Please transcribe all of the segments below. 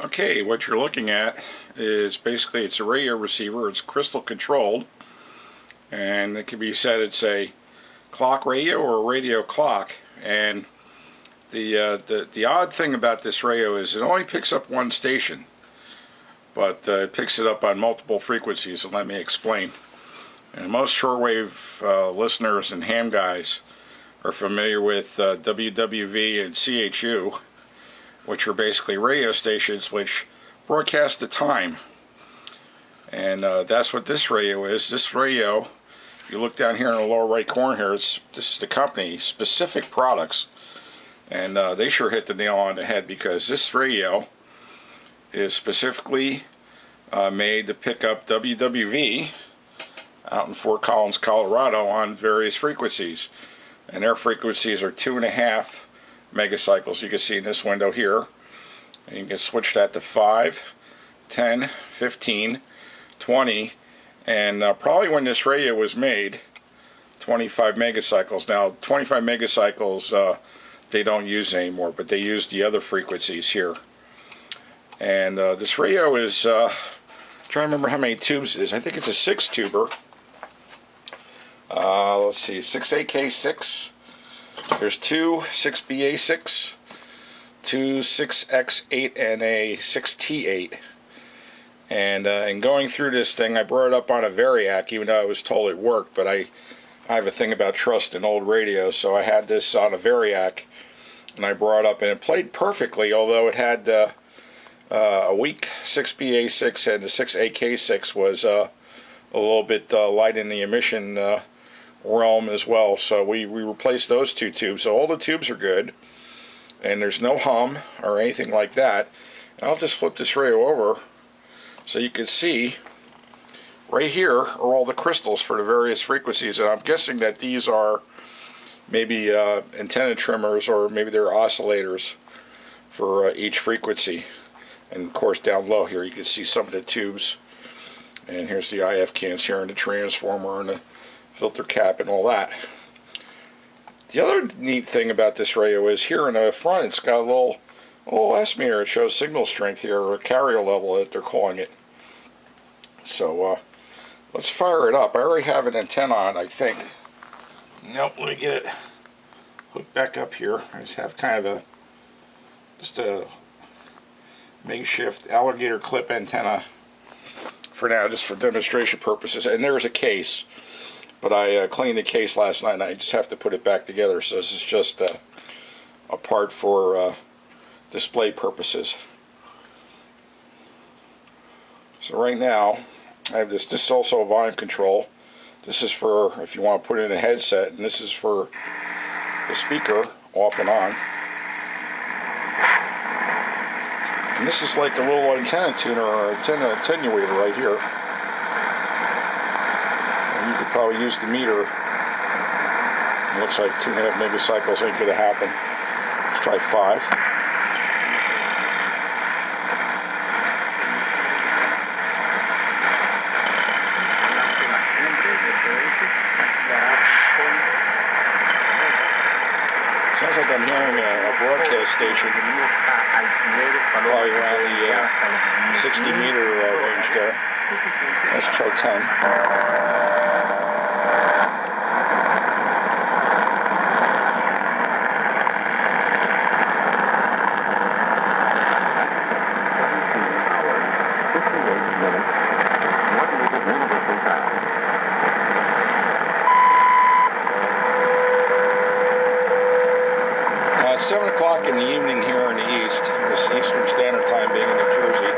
Okay, what you're looking at is basically it's a radio receiver. It's crystal controlled, and it can be said it's a clock radio or a radio clock. And the odd thing about this radio is it only picks up one station, but it picks it up on multiple frequencies. And let me explain. And most shortwave listeners and ham guys are familiar with WWV and CHU, which are basically radio stations which broadcast the time. And that's what this radio is. This radio, if you look down here in the lower right corner here, this is the company, Specific Products. And they sure hit the nail on the head, because this radio is specifically made to pick up WWV out in Fort Collins, Colorado on various frequencies. And their frequencies are 2.5 megacycles. You can see in this window here. And you can switch that to 5, 10, 15, 20, and probably when this radio was made, 25 megacycles. Now 25 megacycles they don't use anymore, but they use the other frequencies here. And this radio is, trying to remember how many tubes it is. I think it's a 6-tuber. Let's see, 6AK6. There's two 6BA6, two 6X8, and a 6T8. And in going through this thing, I brought it up on a Variac, even though I was told it worked. But I have a thing about trust in old radios, so I had this on a Variac, and I brought it up, and it played perfectly, although it had a weak 6BA6, and the 6AK6 was a little bit light in the emission realm as well. So we replaced those two tubes. So all the tubes are good, and there's no hum or anything like that. And I'll just flip this radio over so you can see right here are all the crystals for the various frequencies. And I'm guessing that these are maybe antenna trimmers, or maybe they're oscillators for each frequency. And of course down low here you can see some of the tubes. And here's the IF cans here, and the transformer, and the filter cap, and all that. The other neat thing about this radio is here in the front, it's got a little S meter. It shows signal strength here, or carrier level that they're calling it. So let's fire it up. I already have an antenna on, I think. Nope, let me get it hooked back up here. I just have kind of just a makeshift alligator clip antenna for now, just for demonstration purposes. And there's a case, but I cleaned the case last night, and I just have to put it back together. So this is just a part for display purposes. So right now I have this. This is also a volume control. This is for if you want to put it in a headset, and this is for the speaker off and on. And this is like a little antenna tuner or antenna attenuator right here. And you could probably use the meter. It looks like 2.5 megacycles ain't going to happen. Let's try 5. Sounds like I'm hearing a broadcast station, probably around the 60 meter range there. Let's try 10. It's 7 o'clock in the evening here in the East, this Eastern Standard Time being in New Jersey.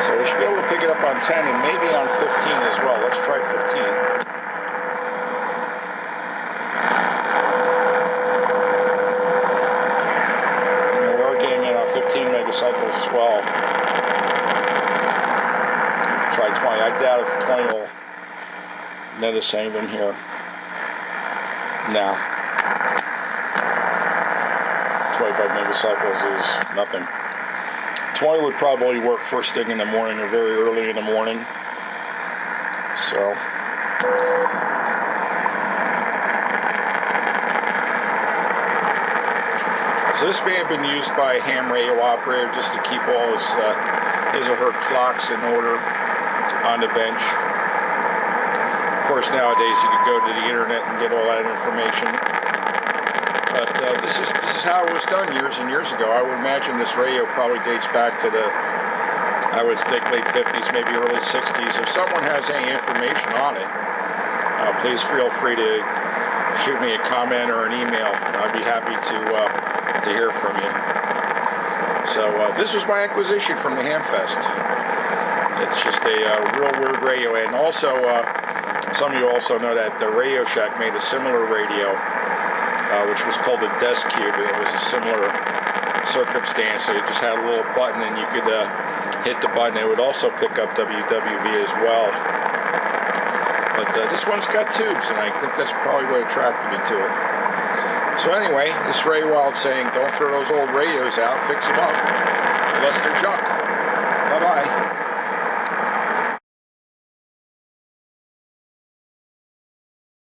So we should be able to pick it up on 10 and maybe on 15 as well. Let's try 15. And we're getting in on 15 megacycles as well. Try 20. I doubt if 20 will notice anything here. No. 25 megacycles is nothing. 20 would probably work first thing in the morning or very early in the morning. So So this may have been used by a ham radio operator just to keep all his or her clocks in order on the bench. Of course, nowadays you could go to the internet and get all that information. But this is how it was done years and years ago. I would imagine this radio probably dates back to the, I would think, late 50s, maybe early 60s. If someone has any information on it, please feel free to shoot me a comment or an email. I'd be happy to hear from you. So this was my acquisition from the Hamfest. It's just a real weird radio. And also, some of you also know that the Radio Shack made a similar radio, which was called a Desk Cube, and it was a similar circumstance. So you just had a little button, and you could hit the button. It would also pick up WWV as well. But this one's got tubes, and I think that's probably what attracted me to it. So anyway, this Ray Wild saying, don't throw those old radios out, fix them up, unless they're junk. Bye-bye.